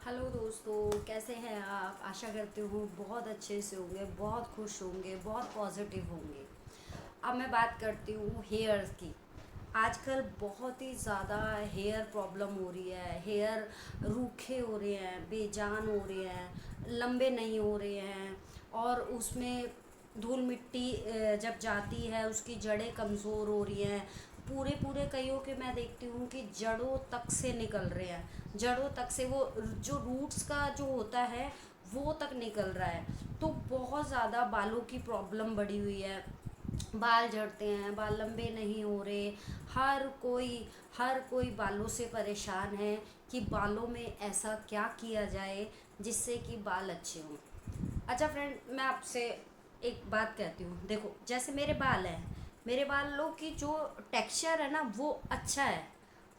Hello दोस्तों, कैसे हैं आप। आशा करती हूँ बहुत अच्छे से होंगे, बहुत खुश होंगे, बहुत पॉजिटिव होंगे। अब मैं बात करती हूँ हेयर्स की। आजकल बहुत ही ज़्यादा हेयर प्रॉब्लम हो रही है। हेयर रूखे हो रहे हैं, बेजान हो रहे हैं, लंबे नहीं हो रहे हैं। और उसमें धूल मिट्टी जब जाती है उसकी जड़ें कमज़ोर हो रही हैं। पूरे पूरे कईयों के मैं देखती हूँ कि जड़ों तक से निकल रहे हैं। जड़ों तक से वो जो रूट्स का जो होता है वो तक निकल रहा है। तो बहुत ज़्यादा बालों की प्रॉब्लम बढ़ी हुई है। बाल झड़ते हैं, बाल लंबे नहीं हो रहे। हर कोई बालों से परेशान है कि बालों में ऐसा क्या किया जाए जिससे कि बाल अच्छे हों। अच्छा फ्रेंड, मैं आपसे एक बात कहती हूँ। देखो, जैसे मेरे बाल हैं, मेरे बालों की जो टेक्सचर है ना वो अच्छा है,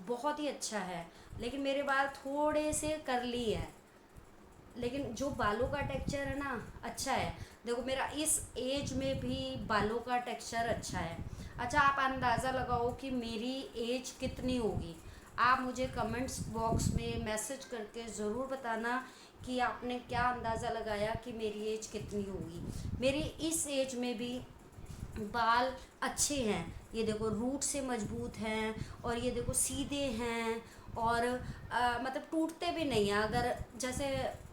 बहुत ही अच्छा है। लेकिन मेरे बाल थोड़े से करली हैं, लेकिन जो बालों का टेक्सचर है ना अच्छा है। देखो, मेरा इस एज में भी बालों का टेक्सचर अच्छा है। अच्छा, आप अंदाज़ा लगाओ कि मेरी एज कितनी होगी। आप मुझे कमेंट्स बॉक्स में मैसेज करके ज़रूर बताना कि आपने क्या अंदाज़ा लगाया कि मेरी एज कितनी होगी। मेरी इस एज में भी बाल अच्छे हैं। ये देखो, रूट से मजबूत हैं, और ये देखो सीधे हैं। और मतलब टूटते भी नहीं हैं। अगर जैसे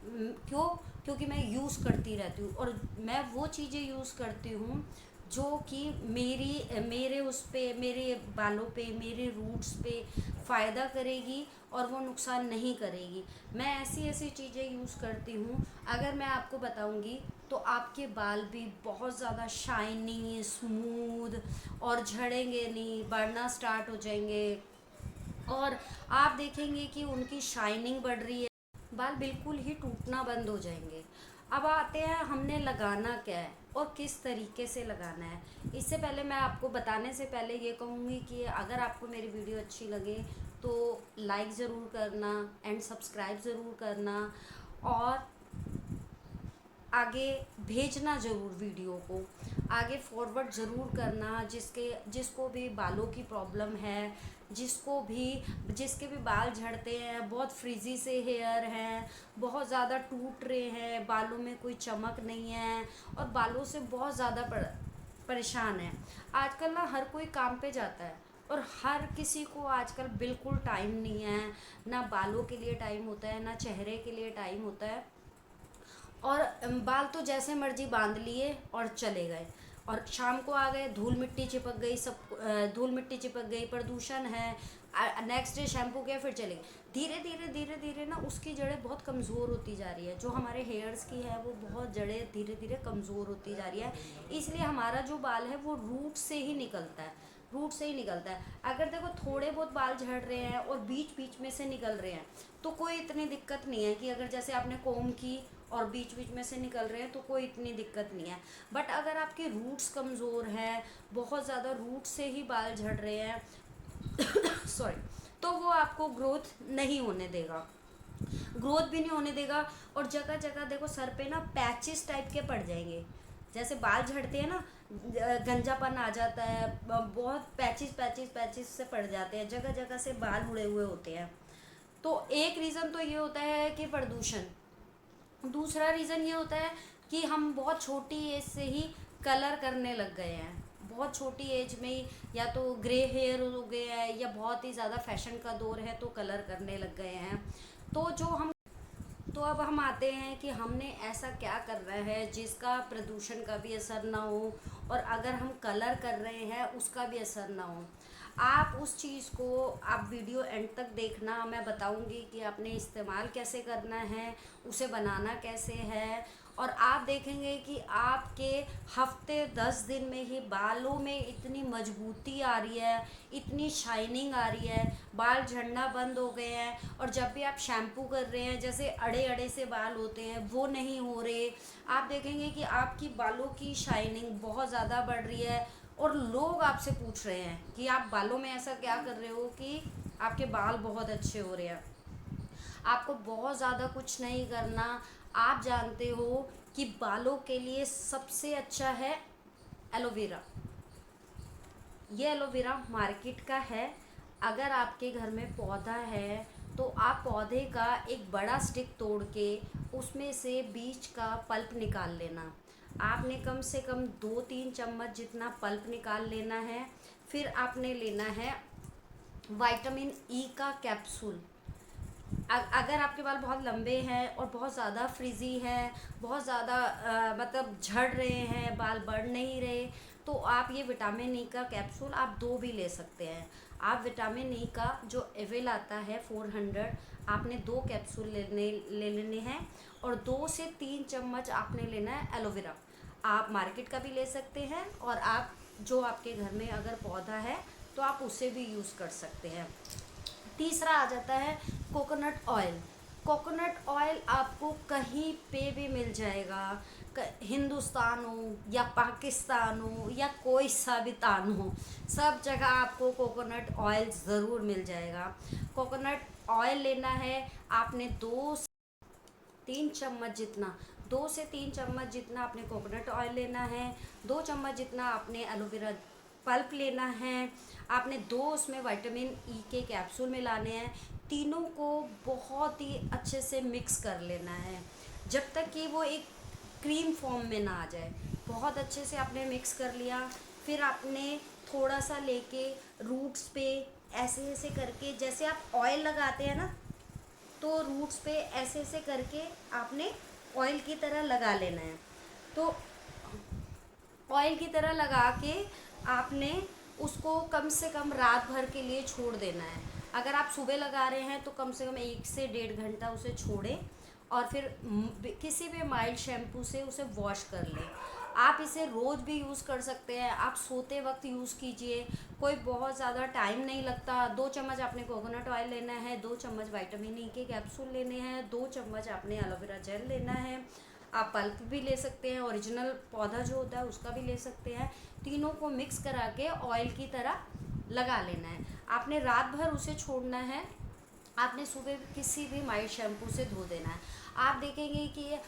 क्यों? क्योंकि मैं यूज़ करती रहती हूँ, और मैं वो चीज़ें यूज़ करती हूँ जो कि मेरे उस पे, मेरे बालों पे, मेरे रूट्स पे फ़ायदा करेगी और वो नुकसान नहीं करेगी। मैं ऐसी ऐसी चीज़ें यूज़ करती हूँ। अगर मैं आपको बताऊँगी तो आपके बाल भी बहुत ज़्यादा शाइनी, स्मूथ और झड़ेंगे नहीं, बढ़ना स्टार्ट हो जाएंगे। और आप देखेंगे कि उनकी शाइनिंग बढ़ रही है, बाल बिल्कुल ही टूटना बंद हो जाएंगे। अब आते हैं हमने लगाना क्या है और किस तरीके से लगाना है। इससे पहले मैं आपको बताने से पहले ये कहूँगी कि अगर आपको मेरी वीडियो अच्छी लगे तो लाइक ज़रूर करना एंड सब्सक्राइब ज़रूर करना, और आगे भेजना ज़रूर, वीडियो को आगे फॉरवर्ड ज़रूर करना। जिसको भी बालों की प्रॉब्लम है, जिसके भी बाल झड़ते हैं, बहुत फ्रीजी से हेयर हैं, बहुत ज़्यादा टूट रहे हैं, बालों में कोई चमक नहीं है, और बालों से बहुत ज़्यादा परेशान है। आजकल ना हर कोई काम पे जाता है, और हर किसी को आजकल बिल्कुल टाइम नहीं है। ना बालों के लिए टाइम होता है, ना चेहरे के लिए टाइम होता है। और बाल तो जैसे मर्जी बांध लिए और चले गए, और शाम को आ गए, धूल मिट्टी चिपक गई, सब धूल मिट्टी चिपक गई, प्रदूषण है। नेक्स्ट डे शैम्पू किया, फिर चले गए। धीरे धीरे धीरे धीरे ना उसकी जड़ें बहुत कमज़ोर होती जा रही है। जो हमारे हेयर्स की है वो बहुत जड़ें धीरे धीरे कमज़ोर होती जा रही है। इसलिए हमारा जो बाल है वो रूट से ही निकलता है, रूट से ही निकलता है। अगर देखो थोड़े बहुत बाल झड़ रहे हैं और बीच बीच में से निकल रहे हैं तो कोई इतनी दिक्कत नहीं है, कि अगर जैसे आपने कोम की और बीच बीच में से निकल रहे हैं तो कोई इतनी दिक्कत नहीं है। बट अगर आपके रूट्स कमज़ोर हैं, बहुत ज़्यादा रूट से ही बाल झड़ रहे हैं सॉरी, तो वो आपको ग्रोथ नहीं होने देगा, ग्रोथ भी नहीं होने देगा। और जगह जगह देखो सर पे ना पैचेस टाइप के पड़ जाएंगे। जैसे बाल झड़ते हैं ना, गंजापन आ जाता है, बहुत पैचेस पैचेस पैचेस से पड़ जाते हैं, जगह जगह से बाल उड़े हुए होते हैं। तो एक रीज़न तो ये होता है कि प्रदूषण। दूसरा रीज़न ये होता है कि हम बहुत छोटी एज से ही कलर करने लग गए हैं। बहुत छोटी एज में ही या तो ग्रे हेयर हो गए हैं, या बहुत ही ज़्यादा फैशन का दौर है तो कलर करने लग गए हैं। तो जो हम तो अब हम आते हैं कि हमने ऐसा क्या करना है जिसका प्रदूषण का भी असर ना हो, और अगर हम कलर कर रहे हैं उसका भी असर ना हो। आप उस चीज़ को, आप वीडियो एंड तक देखना, मैं बताऊंगी कि आपने इस्तेमाल कैसे करना है, उसे बनाना कैसे है। और आप देखेंगे कि आपके हफ्ते 10 दिन में ही बालों में इतनी मजबूती आ रही है, इतनी शाइनिंग आ रही है, बाल झड़ना बंद हो गए हैं। और जब भी आप शैम्पू कर रहे हैं, जैसे अड़े अड़े से बाल होते हैं वो नहीं हो रहे। आप देखेंगे कि आपकी बालों की शाइनिंग बहुत ज़्यादा बढ़ रही है। और लोग आपसे पूछ रहे हैं कि आप बालों में ऐसा क्या कर रहे हो कि आपके बाल बहुत अच्छे हो रहे हैं। आपको बहुत ज़्यादा कुछ नहीं करना। आप जानते हो कि बालों के लिए सबसे अच्छा है एलोवेरा। ये एलोवेरा मार्केट का है। अगर आपके घर में पौधा है तो आप पौधे का एक बड़ा स्टिक तोड़ के उसमें से बीज का पल्प निकाल लेना। आपने कम से कम 2-3 चम्मच जितना पल्प निकाल लेना है। फिर आपने लेना है विटामिन ई का कैप्सूल। अगर आपके बाल बहुत लंबे हैं और बहुत ज़्यादा फ्रिजी है, बहुत ज़्यादा मतलब झड़ रहे हैं, बाल बढ़ नहीं रहे, तो आप ये विटामिन ई का कैप्सूल आप 2 भी ले सकते हैं। आप विटामिन ई का जो एविल आता है 400, आपने 2 कैप्सूल ले लेने हैं। और 2 से 3 चम्मच आपने लेना है एलोवेरा। आप मार्केट का भी ले सकते हैं, और आप जो आपके घर में अगर पौधा है तो आप उसे भी यूज़ कर सकते हैं। तीसरा आ जाता है कोकोनट ऑयल। कोकोनट ऑयल आपको कहीं पे भी मिल जाएगा, हिंदुस्तान हो या पाकिस्तान हो या कोई सा भी तान हो, सब जगह आपको कोकोनट ऑयल ज़रूर मिल जाएगा। कोकोनट ऑयल लेना है आपने 2 से 3 चम्मच जितना आपने कोकोनट ऑयल लेना है। 2 चम्मच जितना आपने एलोवेरा पल्प लेना है। आपने 2 उसमें विटामिन ई के कैप्सूल मिलाने हैं। तीनों को बहुत ही अच्छे से मिक्स कर लेना है जब तक कि वो एक क्रीम फॉर्म में ना आ जाए। बहुत अच्छे से आपने मिक्स कर लिया। फिर आपने थोड़ा सा लेके रूट्स पे ऐसे ऐसे करके, जैसे आप ऑयल लगाते हैं ना, तो रूट्स पे ऐसे ऐसे करके आपने ऑयल की तरह लगा लेना है। तो ऑयल की तरह लगा के आपने उसको कम से कम रात भर के लिए छोड़ देना है। अगर आप सुबह लगा रहे हैं तो कम से कम 1 से 1.5 घंटा उसे छोड़ें, और फिर किसी भी माइल्ड शैम्पू से उसे वॉश कर लें। आप इसे रोज़ भी यूज़ कर सकते हैं, आप सोते वक्त यूज़ कीजिए, कोई बहुत ज़्यादा टाइम नहीं लगता। 2 चम्मच आपने कोकोनट ऑयल लेना है, 2 चम्मच विटामिन ई के कैप्सूल लेने हैं, 2 चम्मच आपने एलोवेरा जेल लेना है। आप पल्प भी ले सकते हैं, ओरिजिनल पौधा जो होता है उसका भी ले सकते हैं। तीनों को मिक्स करा के ऑयल की तरह लगा लेना है। आपने रात भर उसे छोड़ना है। आपने सुबह किसी भी माइल्ड शैम्पू से धो देना है। आप देखेंगे कि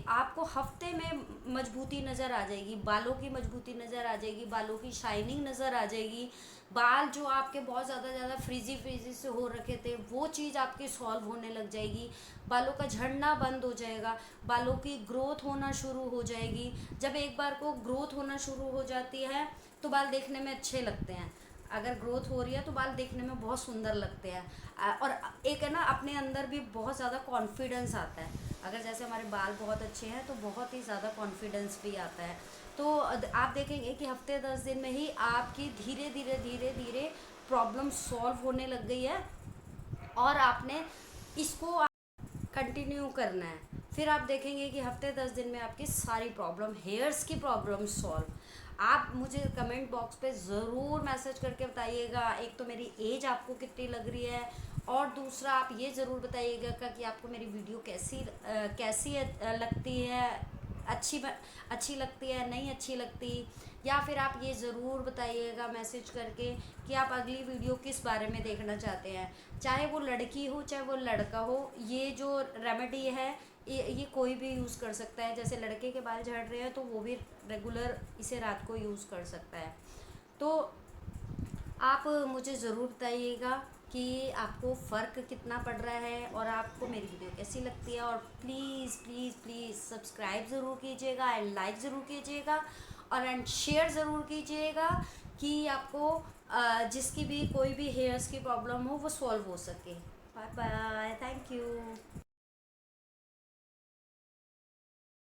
आपको हफ्ते में मजबूती नज़र आ जाएगी, बालों की मजबूती नज़र आ जाएगी, बालों की शाइनिंग नज़र आ जाएगी। बाल जो आपके बहुत ज़्यादा फ्रीजी से हो रखे थे, वो चीज़ आपकी सॉल्व होने लग जाएगी। बालों का झड़ना बंद हो जाएगा, बालों की ग्रोथ होना शुरू हो जाएगी। जब एक बार को ग्रोथ होना शुरू हो जाती है तो बाल देखने में अच्छे लगते हैं। अगर ग्रोथ हो रही है तो बाल देखने में बहुत सुंदर लगते हैं। और एक है ना, अपने अंदर भी बहुत ज़्यादा कॉन्फिडेंस आता है। अगर जैसे हमारे बाल बहुत अच्छे हैं तो बहुत ही ज़्यादा कॉन्फिडेंस भी आता है। तो आप देखेंगे कि हफ्ते 10 दिन में ही आपकी धीरे धीरे प्रॉब्लम सॉल्व होने लग गई है, और आपने इसको कंटिन्यू करना है। फिर आप देखेंगे कि हफ्ते 10 दिन में आपकी सारी प्रॉब्लम, हेयर्स की प्रॉब्लम सॉल्व। आप मुझे कमेंट बॉक्स पे ज़रूर मैसेज करके बताइएगा, एक तो मेरी एज आपको कितनी लग रही है, और दूसरा आप ये ज़रूर बताइएगा कि आपको मेरी वीडियो कैसी लगती है, अच्छी लगती है, नहीं अच्छी लगती। या फिर आप ये ज़रूर बताइएगा मैसेज करके कि आप अगली वीडियो किस बारे में देखना चाहते हैं। चाहे वो लड़की हो चाहे वो लड़का हो, ये जो रेमेडी है ये कोई भी यूज़ कर सकता है। जैसे लड़के के बाल झड़ रहे हैं तो वो भी रेगुलर इसे रात को यूज़ कर सकता है। तो आप मुझे ज़रूर बताइएगा कि आपको फ़र्क कितना पड़ रहा है और आपको मेरी वीडियो कैसी लगती है। और प्लीज़ प्लीज़ प्लीज़ सब्सक्राइब ज़रूर कीजिएगा, एंड लाइक ज़रूर कीजिएगा, और एंड शेयर ज़रूर कीजिएगा कि आपको जिसकी भी कोई भी हेयर्स की प्रॉब्लम हो वो सॉल्व हो सके। Bye bye.